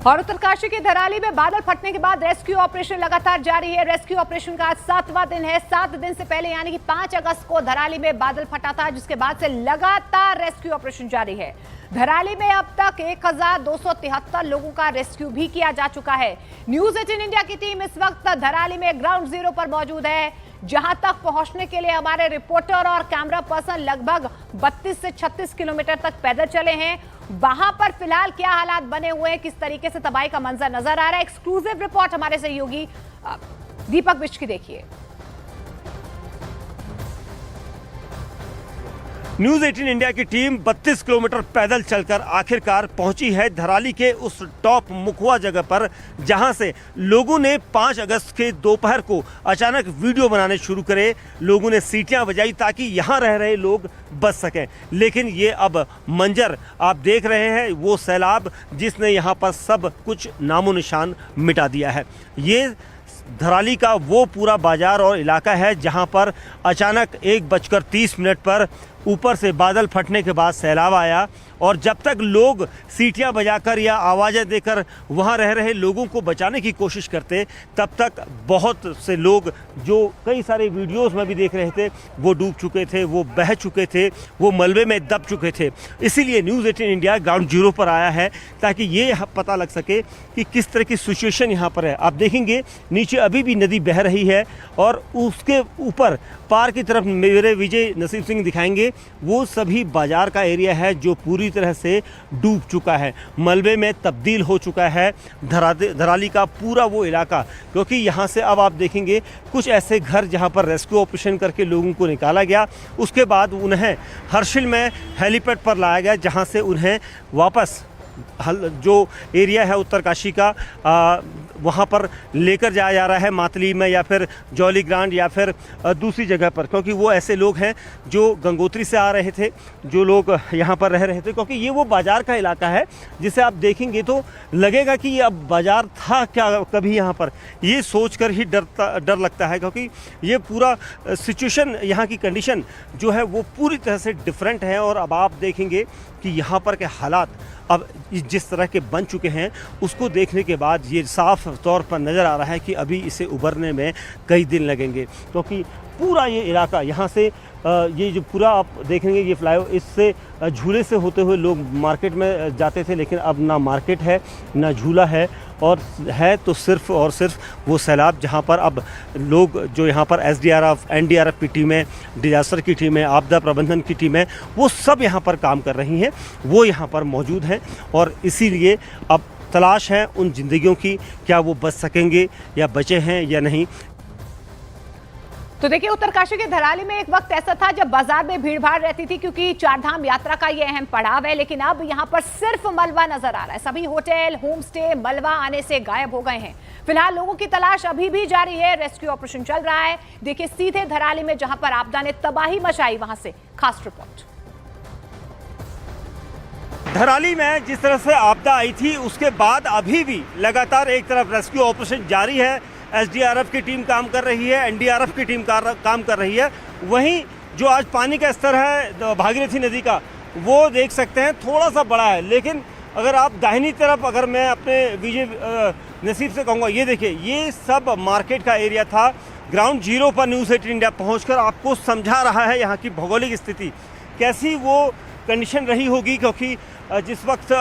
और उत्तरकाशी के धराली में बादल फटने के बाद रेस्क्यू ऑपरेशन लगातार जारी है। रेस्क्यू ऑपरेशन का आज 7वां दिन है। 7 दिन से पहले यानी कि 5 अगस्त को धराली में बादल फटा था, जिसके बाद से लगातार रेस्क्यू ऑपरेशन जारी है। धराली में अब तक 1273 लोगों का रेस्क्यू भी किया जा चुका है। न्यूज 18 इंडिया की टीम इस वक्त धराली में ग्राउंड जीरो पर मौजूद है, जहां तक पहुंचने के लिए हमारे रिपोर्टर और कैमरा पर्सन लगभग 32 से 36 किलोमीटर तक पैदल चले हैं। वहां पर फिलहाल क्या हालात बने हुए हैं, किस तरीके से तबाही का मंजर नजर आ रहा है, एक्सक्लूसिव रिपोर्ट हमारे सहयोगी दीपक बिष्ट की देखिए। न्यूज 18 इंडिया की टीम 32 किलोमीटर पैदल चलकर आखिरकार पहुंची है धराली के उस टॉप मुखवा जगह पर, जहां से लोगों ने 5 अगस्त के दोपहर को अचानक वीडियो बनाने शुरू करे। लोगों ने सीटियां बजाई ताकि यहां रह रहे लोग बच सकें, लेकिन ये अब मंजर आप देख रहे हैं, वो सैलाब जिसने यहां पर सब कुछ नामो निशान मिटा दिया है। ये धराली का वो पूरा बाजार और इलाका है जहां पर अचानक 1:30 पर ऊपर से बादल फटने के बाद सैलाब आया, और जब तक लोग सीटियां बजाकर या आवाज़ें देकर वहां रह रहे लोगों को बचाने की कोशिश करते, तब तक बहुत से लोग जो कई सारे वीडियोस में भी देख रहे थे वो डूब चुके थे, वो बह चुके थे, वो मलबे में दब चुके थे। इसीलिए न्यूज़ 18 इंडिया ग्राउंड जीरो पर आया है ताकि ये पता लग सके कि किस तरह की सिचुएशन यहाँ पर है। आप देखेंगे नीचे अभी भी नदी बह रही है, और उसके ऊपर पार की तरफ मेरे विजय नसीब सिंह दिखाएंगे, वो सभी बाजार का एरिया है जो पूरी तरह से डूब चुका है, मलबे में तब्दील हो चुका है धराली का पूरा वो इलाका। क्योंकि यहाँ से अब आप देखेंगे कुछ ऐसे घर जहाँ पर रेस्क्यू ऑपरेशन करके लोगों को निकाला गया, उसके बाद उन्हें हर्षिल में हेलीपैड पर लाया गया, जहाँ से उन्हें वापस जो एरिया है उत्तरकाशी का वहाँ पर लेकर जाया जा रहा है, मातली में या फिर जौली ग्रांड या फिर दूसरी जगह पर, क्योंकि वो ऐसे लोग हैं जो गंगोत्री से आ रहे थे, जो लोग यहाँ पर रह रहे थे। क्योंकि ये वो बाज़ार का इलाका है जिसे आप देखेंगे तो लगेगा कि ये अब बाज़ार था क्या कभी यहाँ पर, ये सोचकर ही डर लगता है। क्योंकि ये पूरा सिचुएशन, यहाँ की कंडीशन जो है वो पूरी तरह से डिफरेंट है। और अब आप देखेंगे कि यहाँ पर के हालात अब जिस तरह के बन चुके हैं, उसको देखने के बाद ये साफ तौर पर नज़र आ रहा है कि अभी इसे उभरने में कई दिन लगेंगे। क्योंकि पूरा ये इलाका यहाँ से ये जो पूरा आप देखेंगे ये फ्लाईओवर, इससे झूले से होते हुए लोग मार्केट में जाते थे, लेकिन अब ना मार्केट है ना झूला है, और है तो सिर्फ और सिर्फ वो सैलाब, जहाँ पर अब लोग जो यहाँ पर SDRF NDRF की टीमें, डिजास्टर की टीमें, आपदा प्रबंधन की टीमें, वो सब यहाँ पर काम कर रही हैं, वो यहाँ पर मौजूद हैं। और इसीलिए अब तलाश है उन जिंदगियों की, क्या वो बच सकेंगे या बचे हैं या नहीं। तो देखिए, उत्तरकाशी के धराली में एक वक्त ऐसा था जब बाजार में भीड़ भाड़ रहती थी, क्योंकि चारधाम यात्रा का ये अहम पड़ाव है। लेकिन अब यहाँ पर सिर्फ मलबा नजर आ रहा है। सभी होटल, होम स्टे मलबा आने से गायब हो गए हैं। फिलहाल लोगों की तलाश अभी भी जारी है, रेस्क्यू ऑपरेशन चल रहा है। देखिए सीधे धराली में जहां पर आपदा ने तबाही मचाई, वहां से खास रिपोर्ट। धराली में जिस तरह से आपदा आई थी, उसके बाद अभी भी लगातार एक तरफ रेस्क्यू ऑपरेशन जारी है, SDRF की टीम काम कर रही है, NDRF की टीम काम कर रही है। वहीं जो आज पानी का स्तर है भागीरथी नदी का, वो देख सकते हैं थोड़ा सा बड़ा है। लेकिन अगर आप दाहिनी तरफ, अगर मैं अपने विजय नसीब से कहूँगा, ये देखिए, ये सब मार्केट का एरिया था। ग्राउंड जीरो पर न्यूज़ 18 इंडिया पहुँचकर आपको समझा रहा है यहाँ की भौगोलिक स्थिति कैसी वो कंडीशन रही होगी। क्योंकि जिस वक्त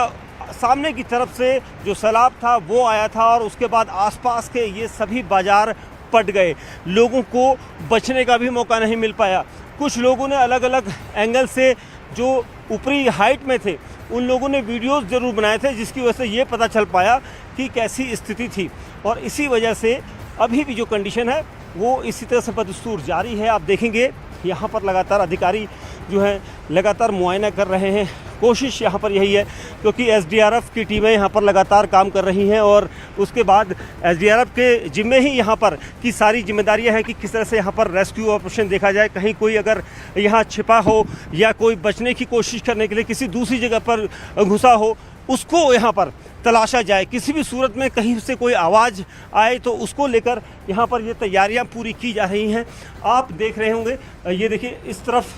सामने की तरफ से जो सैलाब था वो आया था, और उसके बाद आसपास के ये सभी बाजार पट गए, लोगों को बचने का भी मौका नहीं मिल पाया। कुछ लोगों ने अलग अलग एंगल से, जो ऊपरी हाइट में थे, उन लोगों ने वीडियोस ज़रूर बनाए थे, जिसकी वजह से ये पता चल पाया कि कैसी स्थिति थी। और इसी वजह से अभी भी जो कंडीशन है वो इसी तरह से बदस्तूर जारी है। आप देखेंगे यहाँ पर लगातार अधिकारी जो है लगातार मुआयना कर रहे हैं। कोशिश यहाँ पर यही है, क्योंकि SDRF की टीमें यहाँ पर लगातार काम कर रही हैं, और उसके बाद SDRF के जिम्मे ही यहाँ पर की सारी जिम्मेदारियाँ हैं कि किस तरह से यहाँ पर रेस्क्यू ऑपरेशन देखा जाए। कहीं कोई अगर यहाँ छिपा हो या कोई बचने की कोशिश करने के लिए किसी दूसरी जगह पर घुसा हो, उसको यहाँ पर तलाशा जाए। किसी भी सूरत में कहीं से कोई आवाज़ आए तो उसको लेकर यहाँ पर ये तैयारियाँ पूरी की जा रही हैं। आप देख रहे होंगे, ये देखिए इस तरफ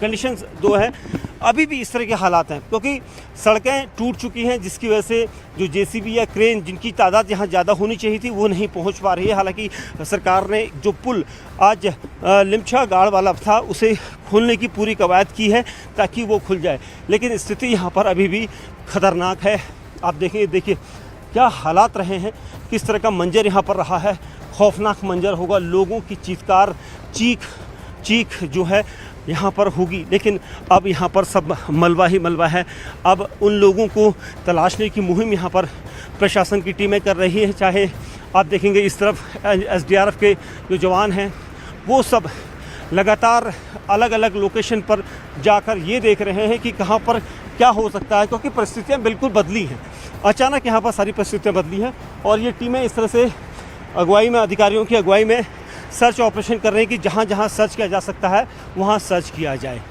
कंडीशंस दो है। अभी भी इस तरह के हालात हैं, क्योंकि सड़कें टूट चुकी हैं, जिसकी वजह से जो जेसीबी या क्रेन जिनकी तादाद यहाँ ज़्यादा होनी चाहिए थी वो नहीं पहुँच पा रही है। हालांकि सरकार ने जो पुल आज लिमछा गाड़ वाला था उसे खोलने की पूरी कवायद की है ताकि वो खुल जाए, लेकिन स्थिति यहाँ पर अभी भी खतरनाक है। आप देखिए क्या हालात रहे हैं, किस तरह का मंजर यहाँ पर रहा है। खौफनाक मंजर होगा, लोगों की चीत्कार चीख जो है यहाँ पर होगी, लेकिन अब यहाँ पर सब मलबा ही मलबा है। अब उन लोगों को तलाशने की मुहिम यहाँ पर प्रशासन की टीमें कर रही है। चाहे आप देखेंगे इस तरफ एसडीआरएफ के जो जवान हैं वो सब लगातार अलग अलग लोकेशन पर जाकर ये देख रहे हैं कि कहाँ पर क्या हो सकता है, क्योंकि परिस्थितियाँ बिल्कुल बदली हैं। अचानक यहाँ पर सारी परिस्थितियाँ बदली हैं और ये टीमें इस तरह से अगुवाई में, अधिकारियों की अगुवाई में सर्च ऑपरेशन कर रहे हैं कि जहाँ जहाँ सर्च किया जा सकता है वहाँ सर्च किया जाए।